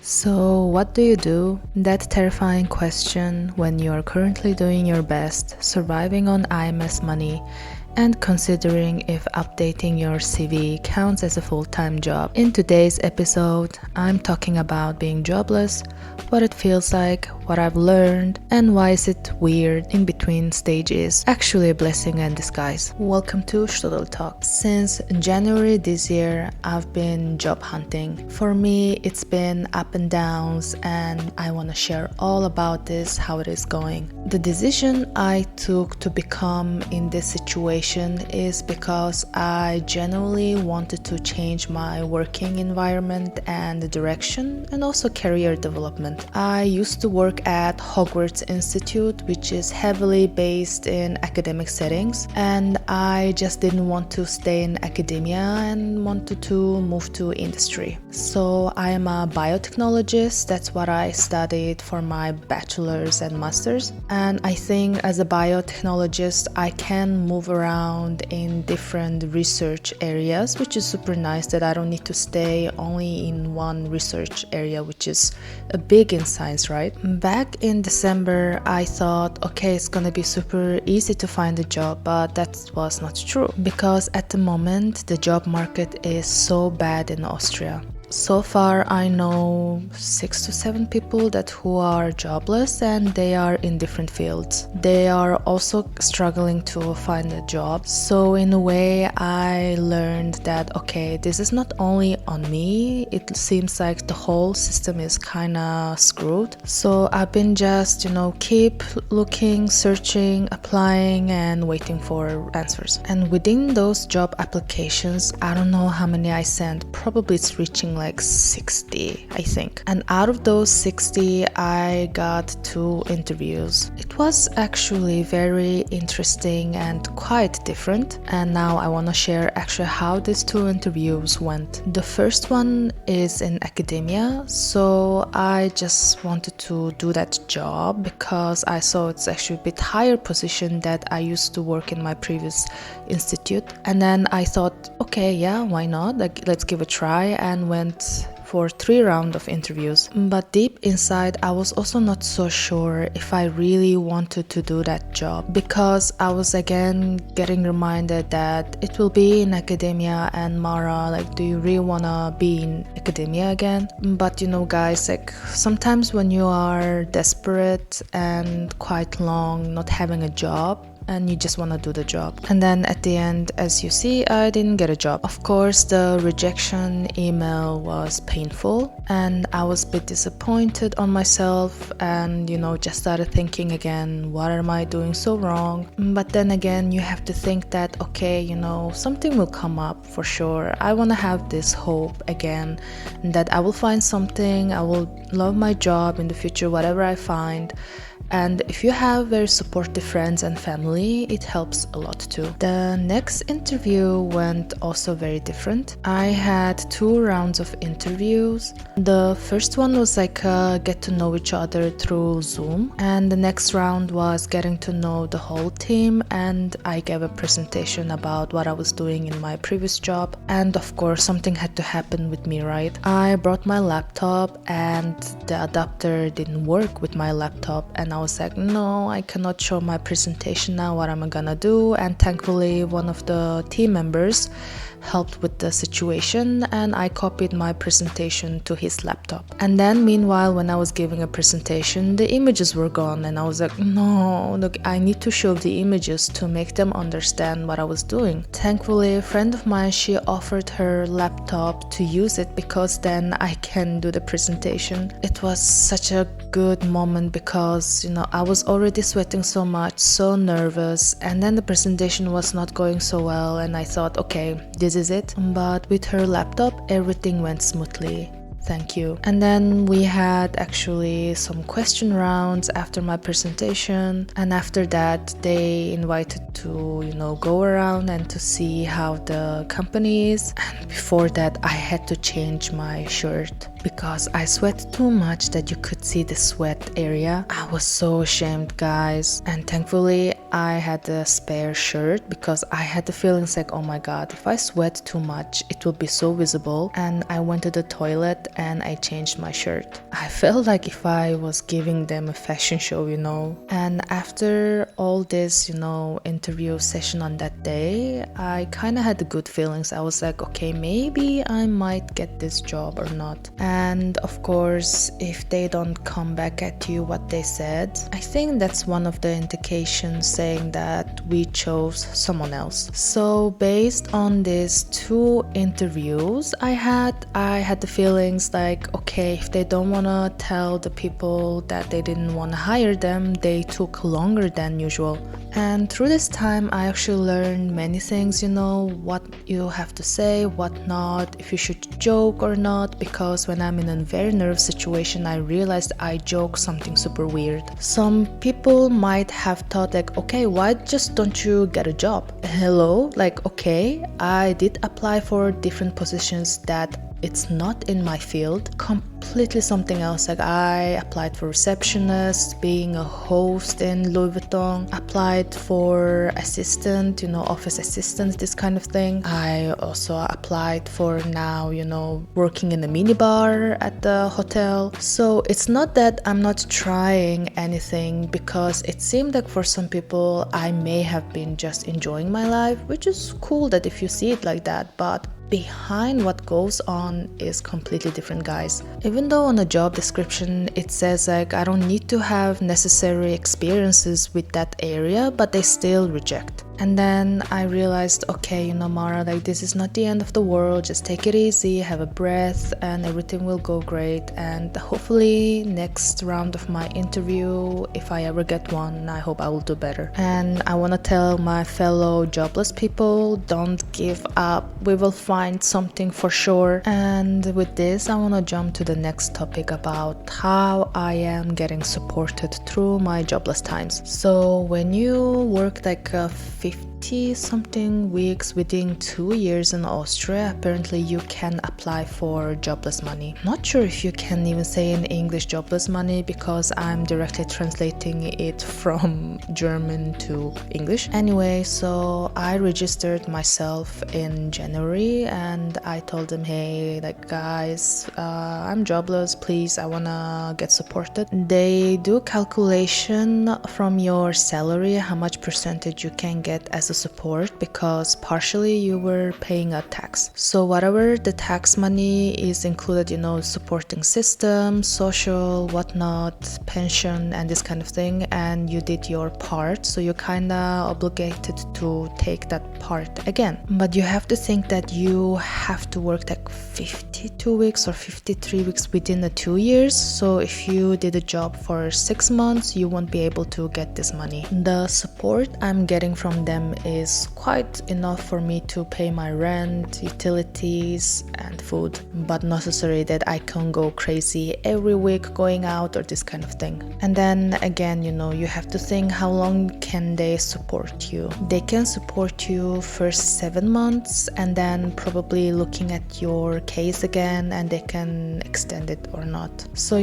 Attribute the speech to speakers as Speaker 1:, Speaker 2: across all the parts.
Speaker 1: So, what do you do? That terrifying question when you are currently doing your best, surviving on IMS money, and considering if updating your CV counts as a full-time job. In today's episode, I'm talking about being jobless, what it feels like, what I've learned, and why is it weird in between stages, actually a blessing in disguise. Welcome to Strudel Talk. Since January this year, I've been job hunting. For me, it's been up and downs, and I want to share all about this, how it is going. The decision I took to become in this situation is because I genuinely wanted to change my working environment and the direction, and also career development. I used to work at Hogwarts Institute, which is heavily based in academic settings, and I just didn't want to stay in academia and wanted to move to industry. So I am a biotechnologist. That's what I studied for my bachelor's and master's, and I think as a biotechnologist I can move around in different research areas, which is super nice that I don't need to stay only in one research area, which is a big in science, right? Back in December, I thought, okay, it's gonna be super easy to find a job, but that was not true because at the moment the job market is so bad in Austria. So far, I know 6 to 7 people who are jobless, and they are in different fields. They are also struggling to find a job. So in a way, I learned that, okay, this is not only on me. It seems like the whole system is kind of screwed. So I've been just, keep looking, searching, applying, and waiting for answers. And within those job applications, I don't know how many I sent. Probably it's reaching like 60, I think. And out of those 60, I got 2 interviews. It was actually very interesting and quite different. And now I want to share actually how these 2 interviews went. The first one is in academia. So I just wanted to do that job because I saw it's actually a bit higher position that I used to work in my previous institute. And then I thought, okay, yeah, why not? Like, let's give a try, and went for 3 rounds of interviews. But deep inside, I was also not so sure if I really wanted to do that job, because I was again getting reminded that it will be in academia, and Mara, like, do you really wanna be in academia again? But guys, like, sometimes when you are desperate and quite long not having a job, and you just want to do the job. And then at the end, as you see, I didn't get a job. Of course, the rejection email was painful, and I was a bit disappointed on myself, and just started thinking again, what am I doing so wrong? But then again, you have to think that, okay, something will come up for sure. I want to have this hope again that I will find something, I will love my job in the future, whatever I find. And if you have very supportive friends and family, it helps a lot too. The next interview went also very different. I had 2 rounds of interviews. The first one was like get to know each other through Zoom, and the next round was getting to know the whole team, and I gave a presentation about what I was doing in my previous job. And of course, something had to happen with me, right? I brought my laptop, and the adapter didn't work with my laptop, and I was like, no, I cannot show my presentation now, what am I gonna do? And thankfully one of the team members helped with the situation, and I copied my presentation to his laptop. And then meanwhile, when I was giving a presentation, the images were gone, and I was like, no, look, I need to show the images to make them understand what I was doing. Thankfully, a friend of mine, she offered her laptop to use it because then I can do the presentation. It was such a good moment because I was already sweating so much, so nervous, and then the presentation was not going so well, and I thought, okay, this is it. But with her laptop, everything went smoothly. Thank you. And then we had actually some question rounds after my presentation. And after that, they invited to, go around and to see how the company is. And before that, I had to change my shirt because I sweat too much that you could see the sweat area. I was so ashamed, guys. And thankfully, I had a spare shirt because I had the feelings like, oh my god, if I sweat too much, it will be so visible. And I went to the toilet and I changed my shirt. I felt like if I was giving them a fashion show, And after all this, interview session on that day, I kind of had the good feelings. I was like, okay, maybe I might get this job or not. And of course, if they don't come back at you what they said, I think that's one of the indications saying that we chose someone else. So based on these 2 interviews I had the feelings like, okay, if they don't want to tell the people that they didn't want to hire them, they took longer than usual. And through this time, I actually learned many things, what you have to say, what not, if you should joke or not, because when I'm in a very nervous situation, I realized I joke something super weird. Some people might have thought like, okay, why just don't you get a job? Hello? Like, okay, I did apply for different positions that it's not in my field, completely something else. Like I applied for receptionist, being a host in Louis Vuitton, applied for assistant, office assistant, this kind of thing. I also applied for now, working in a minibar at the hotel. So it's not that I'm not trying anything, because it seemed like for some people I may have been just enjoying my life, which is cool that if you see it like that, but behind what goes on is completely different, guys. Even though on a job description it says like I don't need to have necessary experiences with that area, but they still reject. And then I realized, okay, Mara, like this is not the end of the world. Just take it easy, have a breath, and everything will go great. And hopefully next round of my interview, if I ever get one, I hope I will do better. And I want to tell my fellow jobless people, don't give up. We will find something for sure. And with this, I want to jump to the next topic about how I am getting supported through my jobless times. So when you work like a 50-something weeks within 2 years in Austria, apparently you can apply for jobless money. Not sure if you can even say in English jobless money, because I'm directly translating it from German to English. Anyway, so I registered myself in January and I told them, hey, like guys, I'm jobless, please, I wanna get supported. They do calculation from your salary, how much percentage you can get as a support, because partially you were paying a tax. So whatever the tax money is included, supporting system, social, whatnot, pension, and this kind of thing, and you did your part, so you're kinda obligated to take that part again. But you have to think that you have to work like 52 weeks or 53 weeks within the 2 years. So if you did a job for 6 months, you won't be able to get this money. The support I'm getting from them is quite enough for me to pay my rent, utilities, and food, but not necessarily that I can go crazy every week going out or this kind of thing. And then again, you have to think, how long can they support you? They can support you first 7 months and then probably looking at your case again, and they can extend it or not. So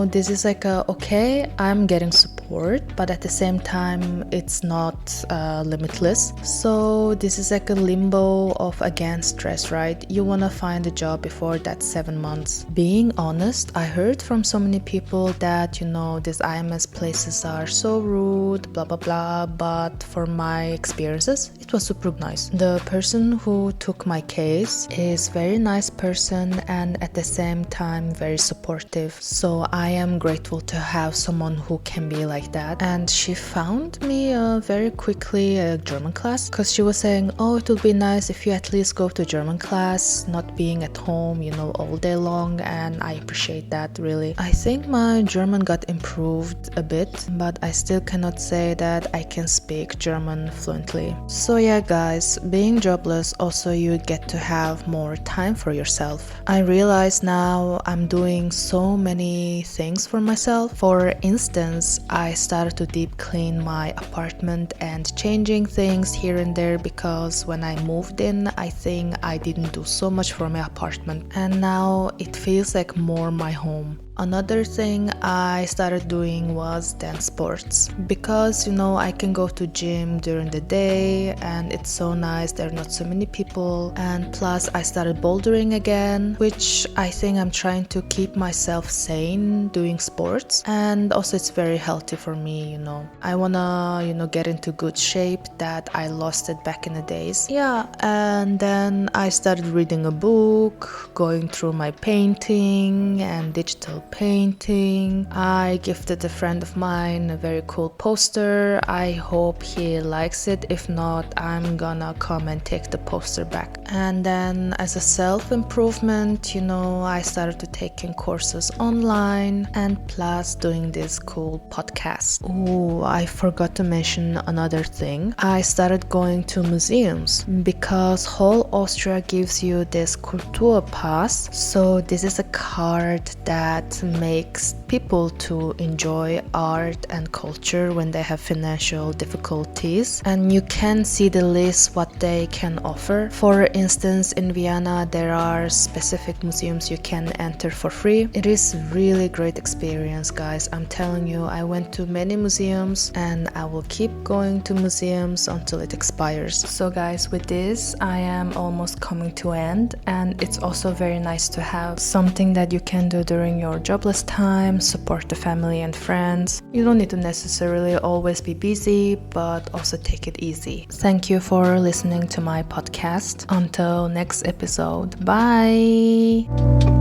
Speaker 1: this is like okay, I'm getting support, but at the same time it's not limitless. So this is like a limbo of, again, stress, right? You want to find a job before that 7 months. Being honest, I heard from so many people that these IMS places are so rude, blah blah blah, but for my experiences it was super nice. The person who took my case is very nice person and at the same time very supportive. So I am grateful to have someone who can be like that. And she found me very quickly a German class, because she was saying, oh, it would be nice if you at least go to German class, not being at home, all day long. And I appreciate that, really. I think my German got improved a bit, but I still cannot say that I can speak German fluently. So yeah guys, being jobless also you get to have more time for yourself. I realize now I'm doing so many things for myself. For instance, I started to deep clean my apartment and changing things here and there because when I moved in, I think I didn't do so much for my apartment and now it feels like more my home. Another thing I started doing was dance sports because I can go to gym during the day and it's so nice, there are not so many people, and plus I started bouldering again, which I think I'm trying to keep myself sane doing sports, and also it's very healthy for me. I wanna get into good shape that I lost it back in the days. Yeah, and then I started reading a book, going through my painting and digital painting. I gifted a friend of mine a very cool poster. I hope he likes it. If not, I'm gonna come and take the poster back. And then as a self-improvement, I started to taking courses online and plus doing this cool podcast. Oh, I forgot to mention another thing. I started going to museums because whole Austria gives you this Kulturpass. So this is a card that makes people to enjoy art and culture when they have financial difficulties, and you can see the list what they can offer. For instance, in Vienna there are specific museums you can enter for free. It is really great experience, guys. I'm telling you, I went to many museums and I will keep going to museums until it expires. So guys, with this I am almost coming to end, and it's also very nice to have something that you can do during your jobless time, support the family and friends. You don't need to necessarily always be busy, but also take it easy. Thank you for listening to my podcast. Until next episode. Bye!